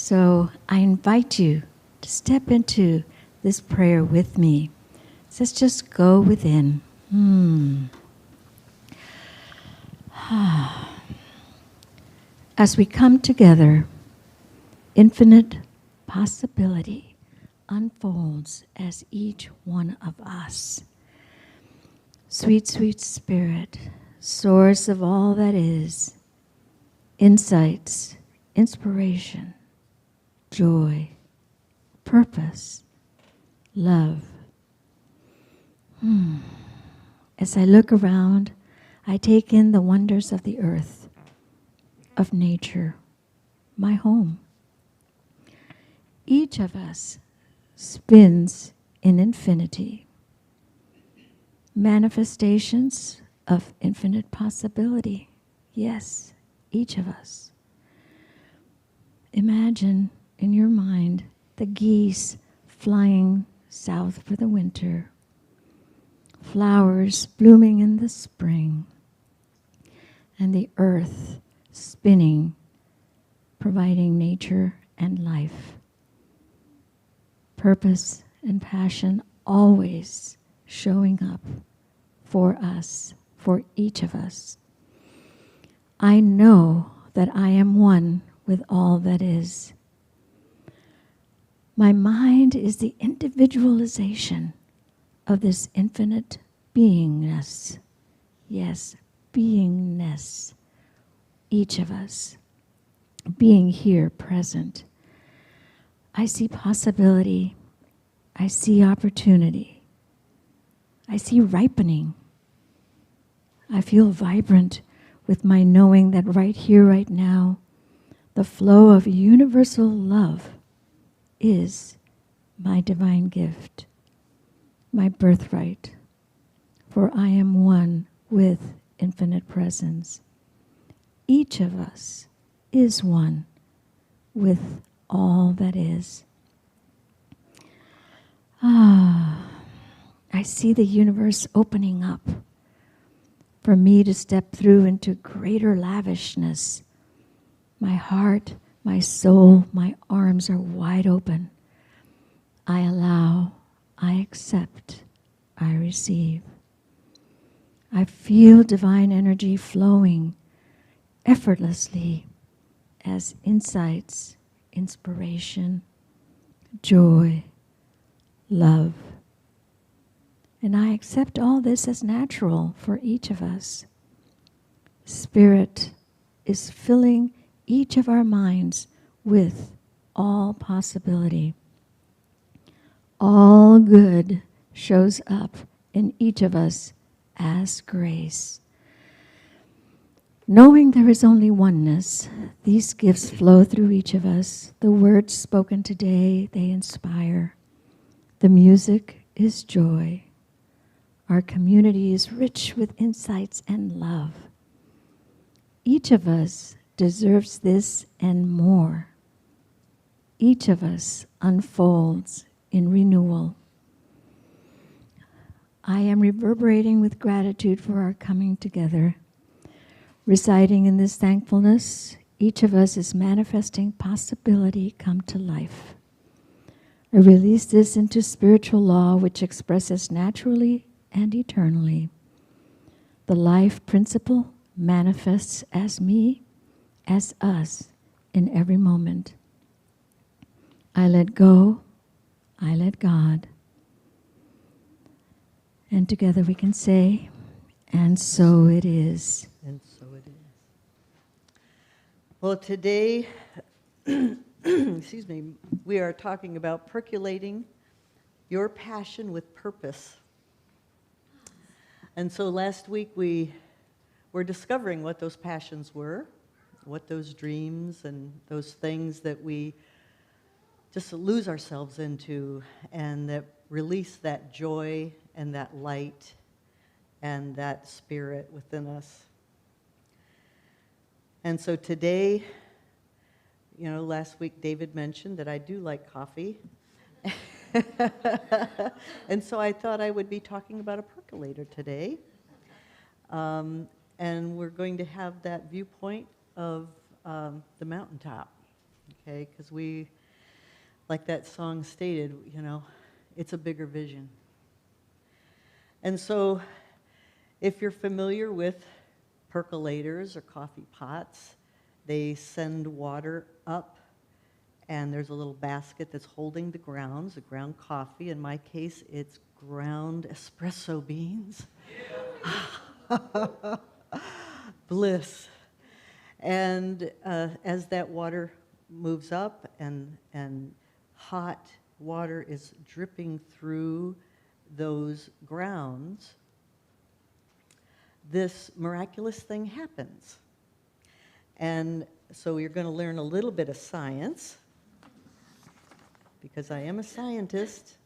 So I invite you to step into this prayer with me. Let's just go within. As we come together, infinite possibility unfolds as each one of us. Sweet, sweet Spirit, source of all that is, insights, inspiration, joy, purpose, love. As I look around, I take in the wonders of the earth, of nature, my home. Each of us spins in infinity, manifestations of infinite possibility. Yes, each of us. Imagine in your mind the geese flying south for the winter, flowers blooming in the spring, and the earth spinning, providing nature and life. Purpose and passion always showing up for us, for each of us. I know that I am one with all that is. My mind is the individualization of this infinite beingness. Yes, beingness. Each of us being here present. I see possibility. I see opportunity. I see ripening. I feel vibrant with my knowing that right here, right now, the flow of universal love is my divine gift, my birthright, for I am one with infinite presence. Each of us is one with all that is. I see the universe opening up for me to step through into greater lavishness. My heart, my soul, my arms are wide open. I allow, I accept, I receive. I feel divine energy flowing effortlessly as insights, inspiration, joy, love. And I accept all this as natural for each of us. Spirit is filling each of our minds with all possibility. All good shows up in each of us as grace. Knowing there is only oneness, these gifts flow through each of us. The words spoken today, they inspire. The music is joy. Our community is rich with insights and love. Each of us deserves this and more. Each of us unfolds in renewal. I am reverberating with gratitude for our coming together. Residing in this thankfulness, each of us is manifesting possibility come to life. I release this into spiritual law which expresses naturally and eternally. The life principle manifests as me, as us, in every moment. I let go, I let God. And together we can say, and so it is. And so it is. Well, today, excuse me, we are talking about percolating your passion with purpose. And so last week we were discovering what those passions were, what those dreams and those things that we just lose ourselves into and that release that joy and that light and that spirit within us. And so today, last week David mentioned that I do like coffee. And so I thought I would be talking about a percolator today. And we're going to have that viewpoint of the mountaintop, okay? Because we, like that song stated, you know, it's a bigger vision. And so if you're familiar with percolators or coffee pots, they send water up, and there's a little basket that's holding the ground coffee. In my case, it's ground espresso beans. Bliss. And as that water moves up and hot water is dripping through those grounds, this miraculous thing happens. And so you're going to learn a little bit of science, because I am a scientist.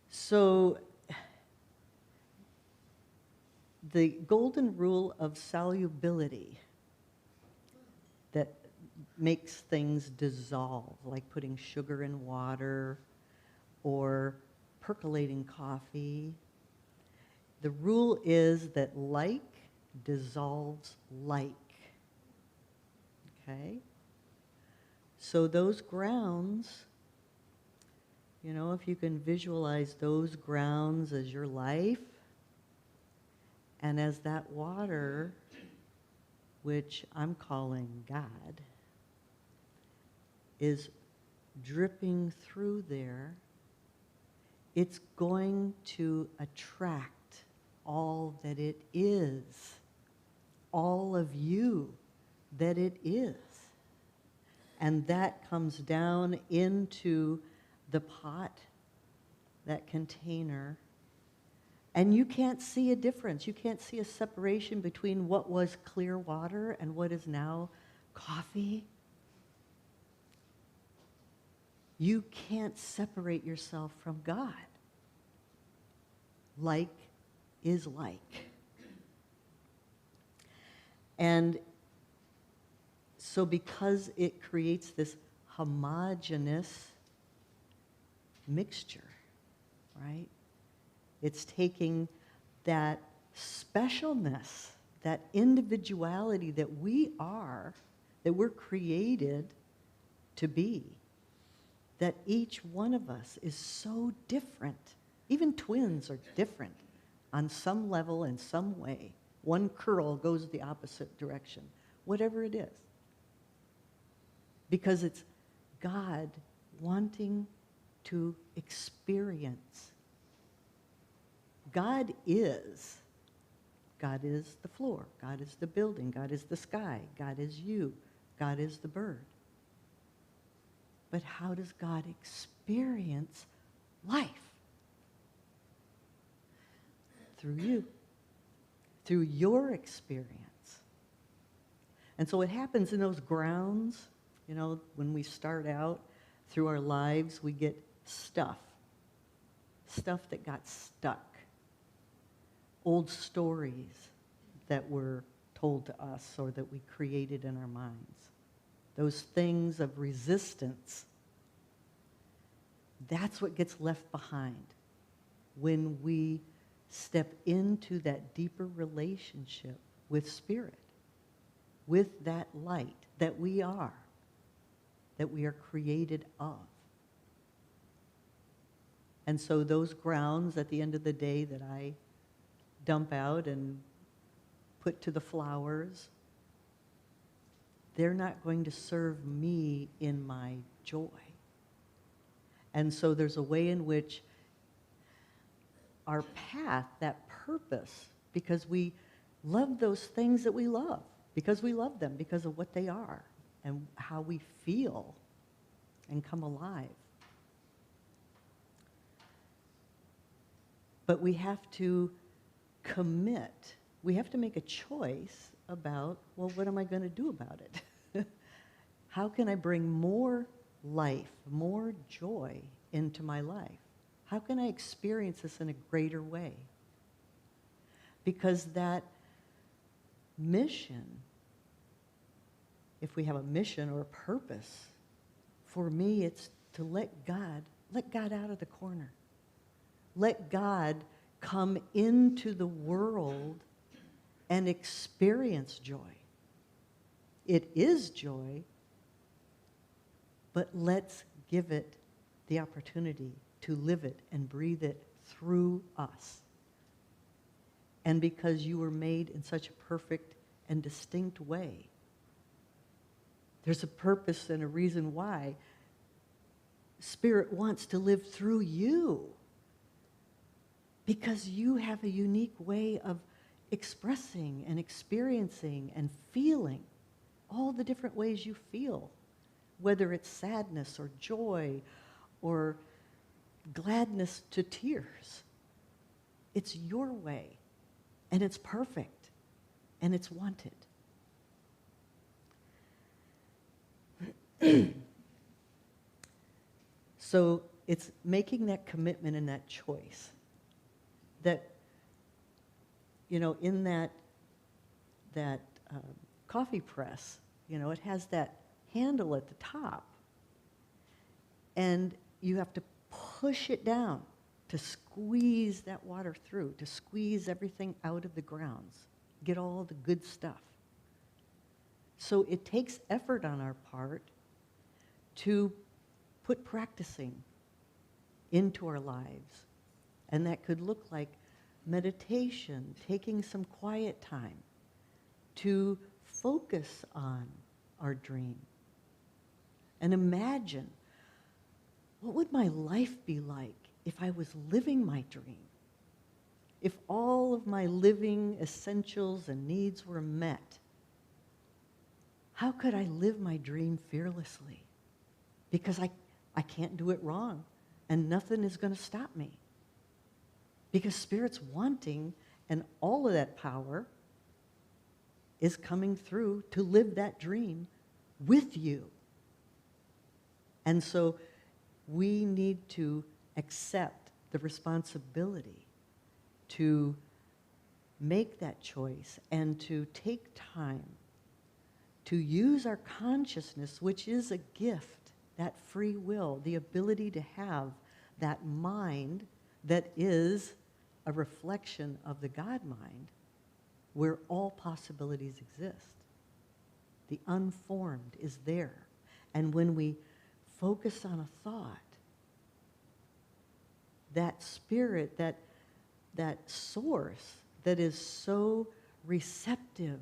So the golden rule of solubility that makes things dissolve, like putting sugar in water or percolating coffee. The rule is that like dissolves like. Okay? So those grounds, you know, if you can visualize those grounds as your life, and as that water, which I'm calling God, is dripping through there, it's going to attract all that it is, all of you that it is. And that comes down into the pot, that container, and you can't see a difference. You can't see a separation between what was clear water and what is now coffee. You can't separate yourself from God. Like is like. And so because it creates this homogeneous mixture, right? It's taking that specialness, that individuality that we are, that we're created to be, that each one of us is so different. Even twins are different on some level, in some way. One curl goes the opposite direction, whatever it is. Because it's God wanting to experience. God is the floor. God is the building. God is the sky. God is you. God is the bird. But how does God experience life? Through you. Through your experience. And so what happens in those grounds, you know, when we start out through our lives, we get stuff. Stuff that got stuck. Old stories that were told to us or that we created in our minds. Those things of resistance. That's what gets left behind when we step into that deeper relationship with Spirit, with that light that we are created of. And so those grounds at the end of the day that I dump out and put to the flowers, they're not going to serve me in my joy. And so there's a way in which our path, that purpose, because we love those things that we love, because we love them, because of what they are and how we feel and come alive. But we have to commit. We have to make a choice about, well, what am I going to do about it? How can I bring more life, more joy into my life? How can I experience this in a greater way? Because that mission, if we have a mission or a purpose, for me it's to let God out of the corner. Let God come into the world and experience joy. It is joy, but let's give it the opportunity to live it and breathe it through us. And because you were made in such a perfect and distinct way, there's a purpose and a reason why Spirit wants to live through you. Because you have a unique way of expressing and experiencing and feeling all the different ways you feel, whether it's sadness or joy or gladness to tears. It's your way, and it's perfect, and it's wanted. So it's making that commitment and that choice that, you know, in that coffee press, you know, it has that handle at the top, and you have to push it down to squeeze that water through, to squeeze everything out of the grounds, get all the good stuff. So it takes effort on our part to put practicing into our lives. And that could look like meditation, taking some quiet time to focus on our dream. And imagine, what would my life be like if I was living my dream? If all of my living essentials and needs were met, how could I live my dream fearlessly? Because I can't do it wrong, and nothing is going to stop me. Because Spirit's wanting, and all of that power is coming through to live that dream with you. And so we need to accept the responsibility to make that choice and to take time to use our consciousness, which is a gift, that free will, the ability to have that mind that is a reflection of the God mind, where all possibilities exist. The unformed is there. And when we focus on a thought, that spirit, that source that is so receptive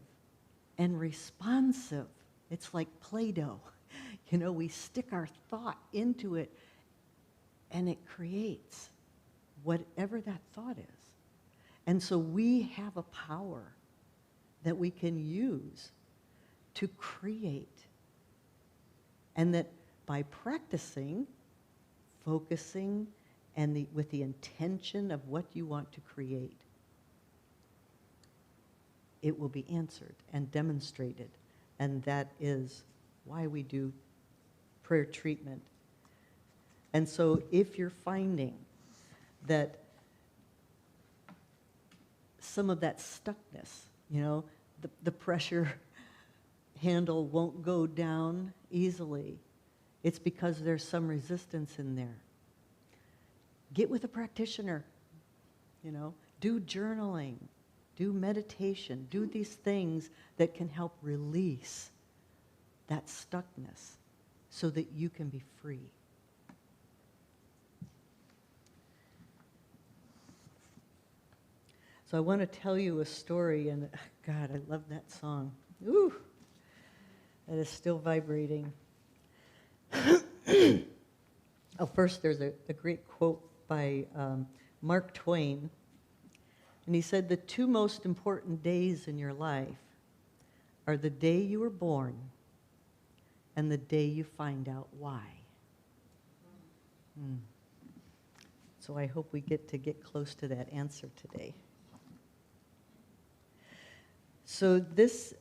and responsive, it's like Play-Doh. You know, we stick our thought into it and it creates whatever that thought is. And so we have a power that we can use to create. And that by practicing, focusing, and with the intention of what you want to create, it will be answered and demonstrated. And that is why we do prayer treatment. And so if you're finding that some of that stuckness, you know, the pressure handle won't go down easily, it's because there's some resistance in there. Get with a practitioner, you know, do journaling, do meditation, do these things that can help release that stuckness so that you can be free. So I want to tell you a story, and God, I love that song. Ooh, that is still vibrating. Oh, first there's a great quote by Mark Twain, and he said, "The two most important days in your life are the day you were born and the day you find out why." So I hope we get close to that answer today. So this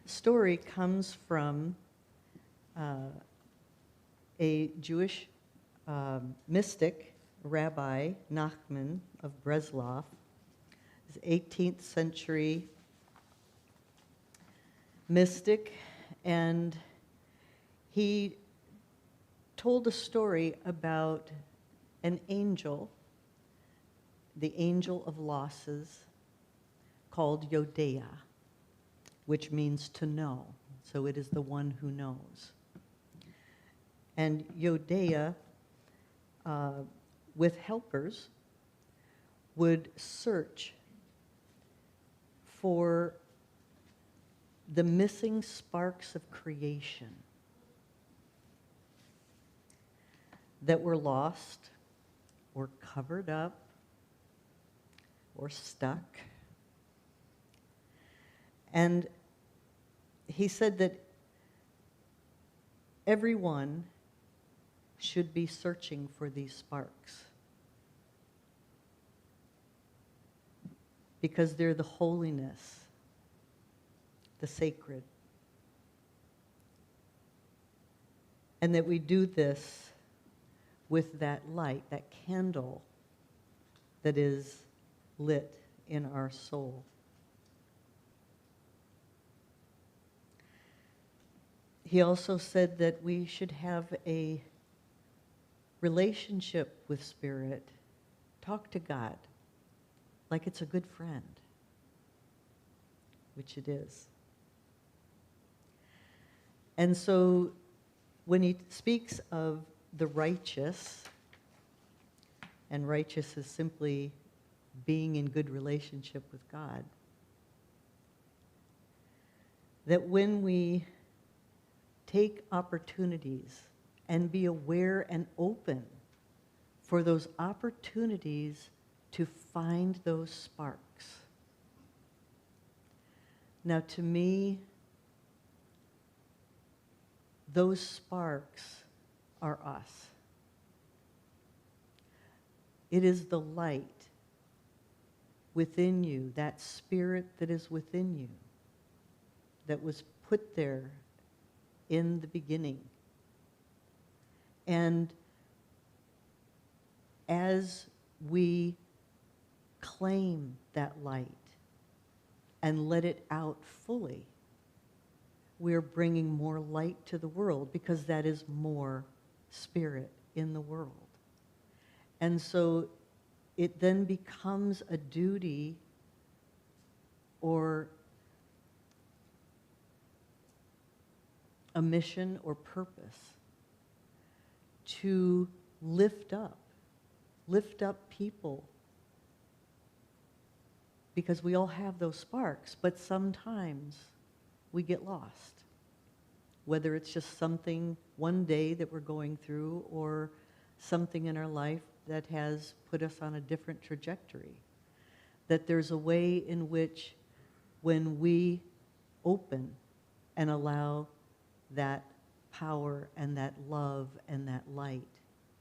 story comes from a Jewish mystic, Rabbi Nachman of Breslov. He's an 18th century mystic, and he told a story about an angel, the angel of losses, called Yodea, which means to know. So it is the one who knows. And Yodea, with helpers, would search for the missing sparks of creation that were lost or covered up or stuck. And he said that everyone should be searching for these sparks because they're the holiness, the sacred. And that we do this with that light, that candle that is lit in our soul. He also said that we should have a relationship with Spirit, talk to God like it's a good friend, which it is. And so when he speaks of the righteous, and righteous is simply being in good relationship with God, that when we take opportunities and be aware and open for those opportunities to find those sparks. Now, to me, those sparks are us. It is the light within you, that spirit that is within you, that was put there in the beginning. And as we claim that light and let it out fully, we're bringing more light to the world because that is more spirit in the world. And so it then becomes a duty or a mission or purpose to lift up people, because we all have those sparks, but sometimes we get lost, whether it's just something one day that we're going through or something in our life that has put us on a different trajectory. That there's a way in which when we open and allow that power and that love and that light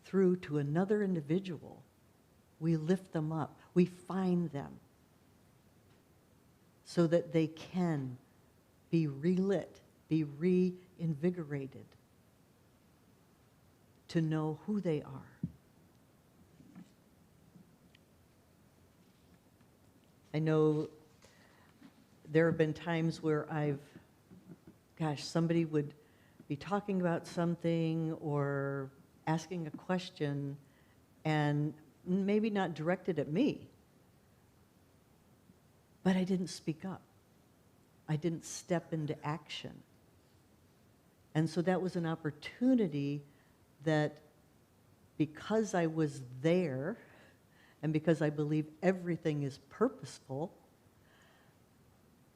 through to another individual, we lift them up, we find them so that they can be relit, be reinvigorated to know who they are. I know there have been times where somebody would be talking about something or asking a question and maybe not directed at me, but I didn't speak up. I didn't step into action. And so that was an opportunity that, because I was there and because I believe everything is purposeful,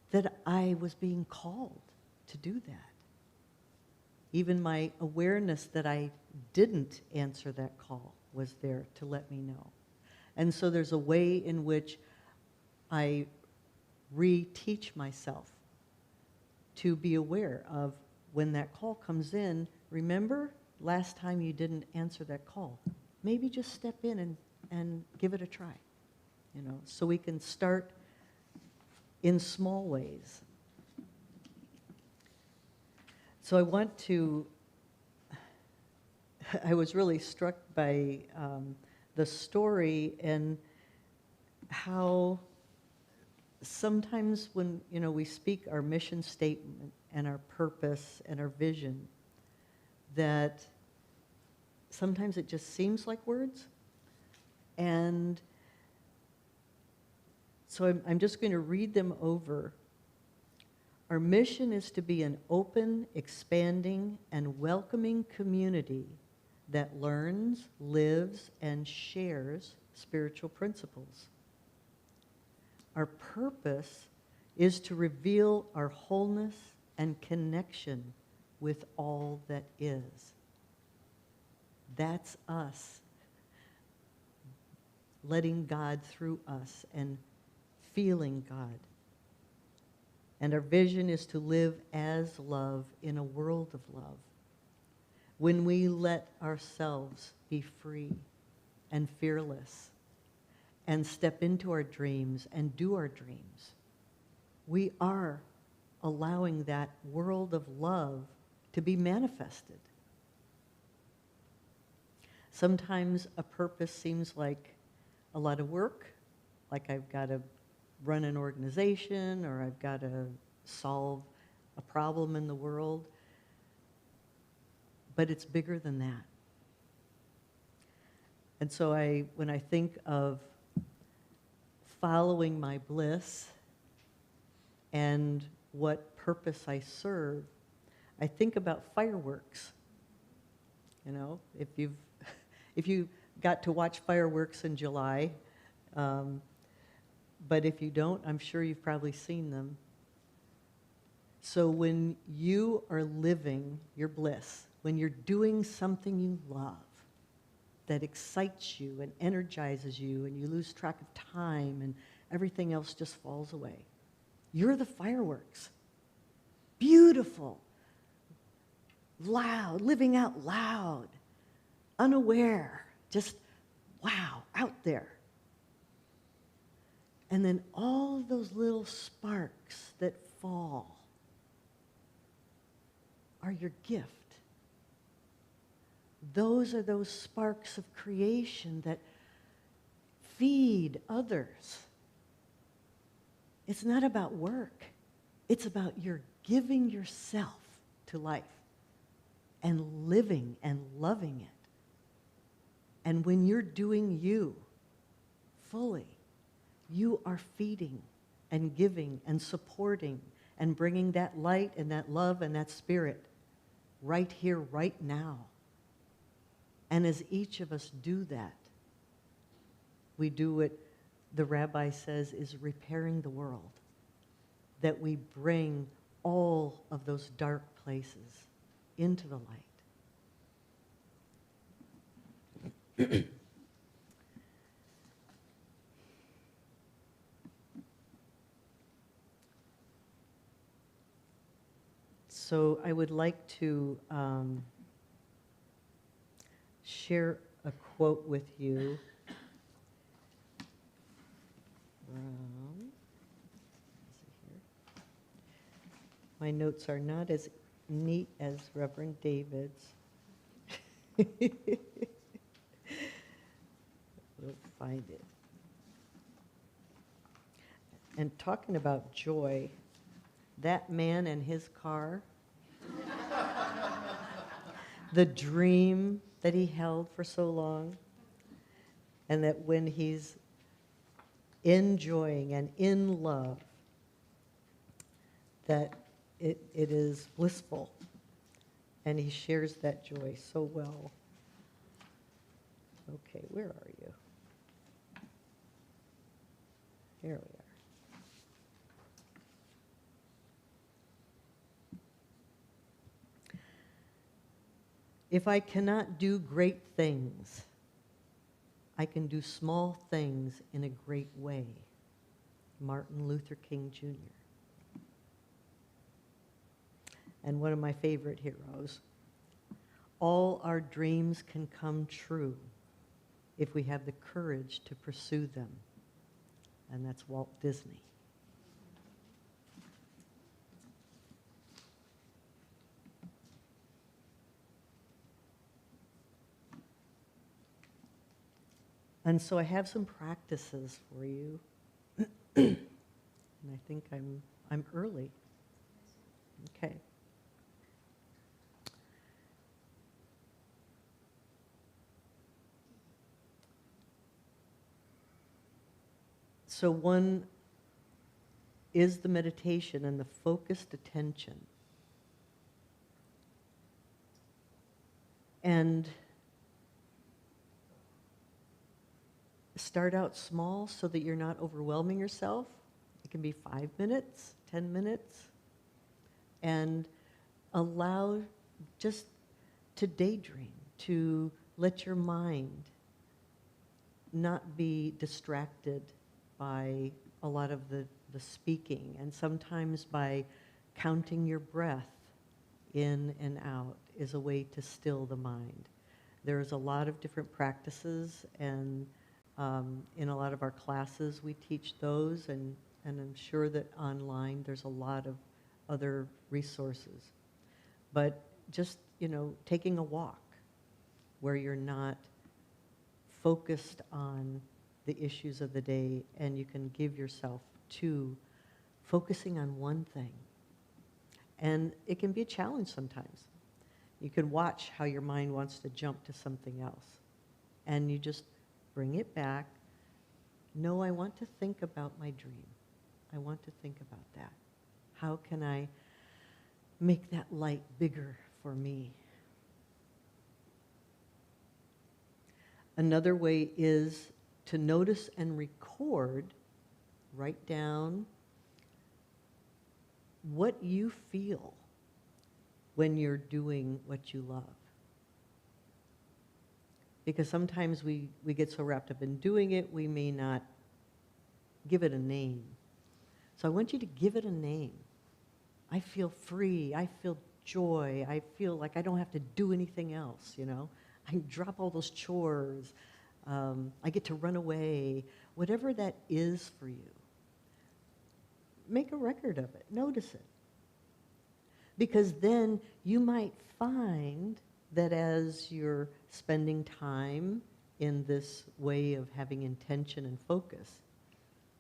that I was being called to do that. Even my awareness that I didn't answer that call was there to let me know. And so there's a way in which I reteach myself to be aware of when that call comes in. Remember last time you didn't answer that call? Maybe just step in and give it a try, so we can start in small ways. So I was really struck by the story and how sometimes when, we speak our mission statement and our purpose and our vision, that sometimes it just seems like words. And so I'm just going to read them over Our mission is to be an open, expanding, and welcoming community that learns, lives, and shares spiritual principles. Our purpose is to reveal our wholeness and connection with all that is. That's us, letting God through us and feeling God. And our vision is to live as love in a world of love. When we let ourselves be free and fearless and step into our dreams and do our dreams, we are allowing that world of love to be manifested. Sometimes a purpose seems like a lot of work, like I've got to run an organization or I've got to solve a problem in the world. But it's bigger than that. And so when I think of following my bliss and what purpose I serve, I think about fireworks. You know, if you got to watch fireworks in July, but if you don't, I'm sure you've probably seen them. So when you are living your bliss, when you're doing something you love that excites you and energizes you and you lose track of time and everything else just falls away, you're the fireworks. Beautiful, loud, living out loud, unaware, just wow, out there. And then all those little sparks that fall are your gift. Those are those sparks of creation that feed others. It's not about work. It's about your giving yourself to life and living and loving it. And when you're doing you fully, you are feeding and giving and supporting and bringing that light and that love and that spirit right here, right now. And as each of us do that, we do what the rabbi says is repairing the world, that we bring all of those dark places into the light. So I would like to share a quote with you from, my notes are not as neat as Reverend David's. We'll find it. And talking about joy, that man and his car, the dream that he held for so long, and that when he's enjoying and in love, that it is blissful, and he shares that joy so well. Okay, where are you? Here we are. If I cannot do great things, I can do small things in a great way. Martin Luther King Jr. And one of my favorite heroes. All our dreams can come true if we have the courage to pursue them. And that's Walt Disney. And so I have some practices for you. And I think I'm early. Okay. So one is the meditation and the focused attention. And start out small so that you're not overwhelming yourself. It can be 5 minutes, 10 minutes. And allow just to daydream, to let your mind not be distracted by a lot of the speaking, and sometimes by counting your breath in and out is a way to still the mind. There's a lot of different practices, and in a lot of our classes we teach those, and I'm sure that online there's a lot of other resources. But just, taking a walk where you're not focused on the issues of the day, and you can give yourself to focusing on one thing. And it can be a challenge sometimes. You can watch how your mind wants to jump to something else. And you just bring it back. No, I want to think about my dream. I want to think about that. How can I make that light bigger for me? Another way is to notice and record, write down what you feel when you're doing what you love. Because sometimes we get so wrapped up in doing it, we may not give it a name. So I want you to give it a name. I feel free, I feel joy, I feel like I don't have to do anything else, I drop all those chores, I get to run away, whatever that is for you. Make a record of it, notice it. Because then you might find that as you're spending time in this way of having intention and focus,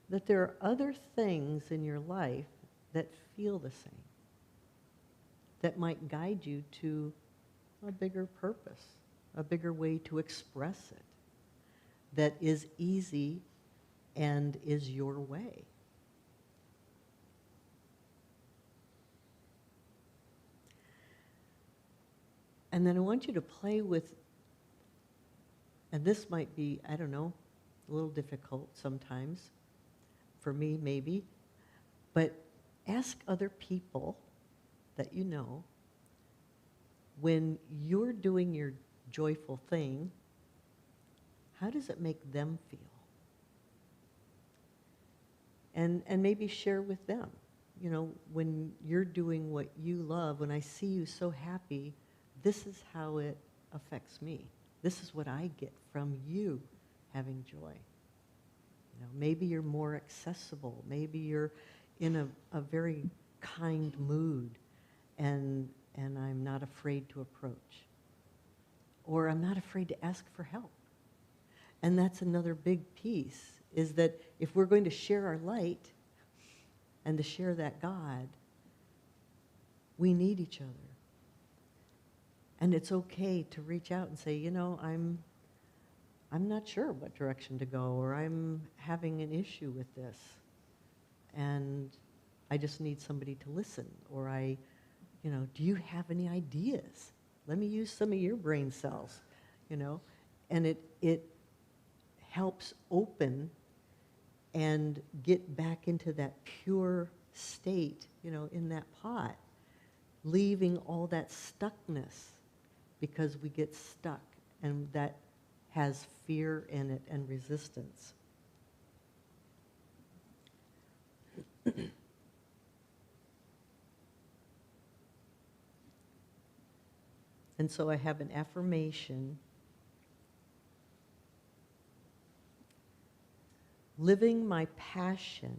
that there are other things in your life that feel the same, that might guide you to a bigger purpose, a bigger way to express it, that is easy and is your way. And then I want you to play with, and this might be, I don't know, a little difficult sometimes, for me maybe, but ask other people that you know, when you're doing your joyful thing, how does it make them feel? And maybe share with them, when you're doing what you love, when I see you so happy, this is how it affects me. This is what I get from you having joy. Maybe you're more accessible. Maybe you're in a very kind mood, and I'm not afraid to approach. Or I'm not afraid to ask for help. And that's another big piece, is that if we're going to share our light and to share that God, we need each other. And it's okay to reach out and say, I'm not sure what direction to go, or I'm having an issue with this, and I just need somebody to listen, or do you have any ideas? Let me use some of your brain cells, and it helps open and get back into that pure state, in that pot, leaving all that stuckness, because we get stuck, and that has fear in it and resistance. And so I have an affirmation. Living my passion,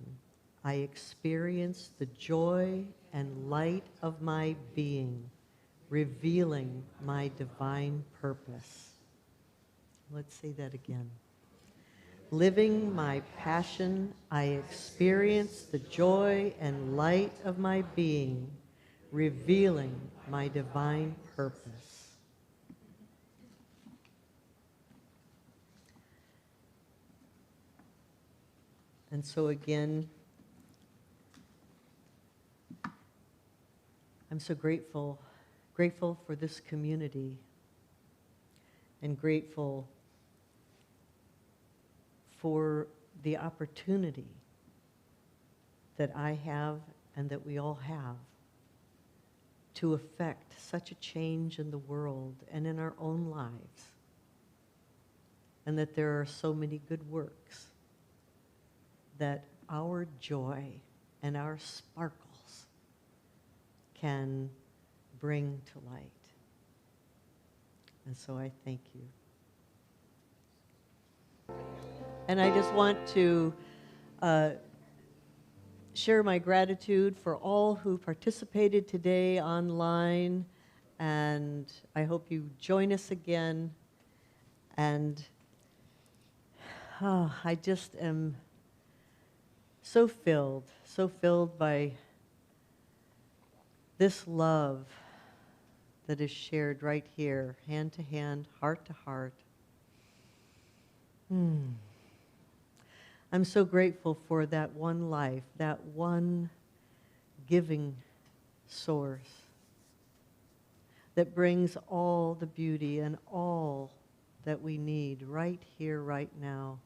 I experience the joy and light of my being, revealing my divine purpose. Let's say that again. Living my passion, I experience the joy and light of my being, revealing my divine purpose. And so again, I'm so grateful for this community, and grateful for the opportunity that I have and that we all have to affect such a change in the world and in our own lives, and that there are so many good works that our joy and our sparkles can bring to light. And so I thank you. And I just want to share my gratitude for all who participated today online, and I hope you join us again. And I just am so filled by this love that is shared right here, hand to hand, heart to heart. I'm so grateful for that one life, that one giving source that brings all the beauty and all that we need right here, right now.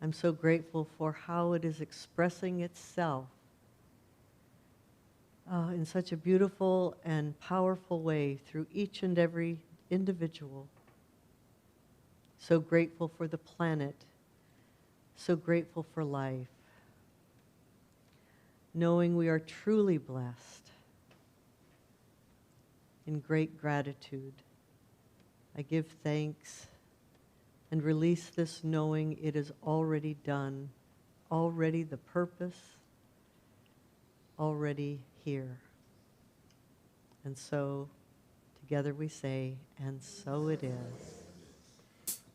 I'm so grateful for how it is expressing itself in such a beautiful and powerful way through each and every individual. So grateful for the planet. So grateful for life. Knowing we are truly blessed. In great gratitude, I give thanks and release this knowing it is already done, already the purpose, already here. And so together we say, and so it is.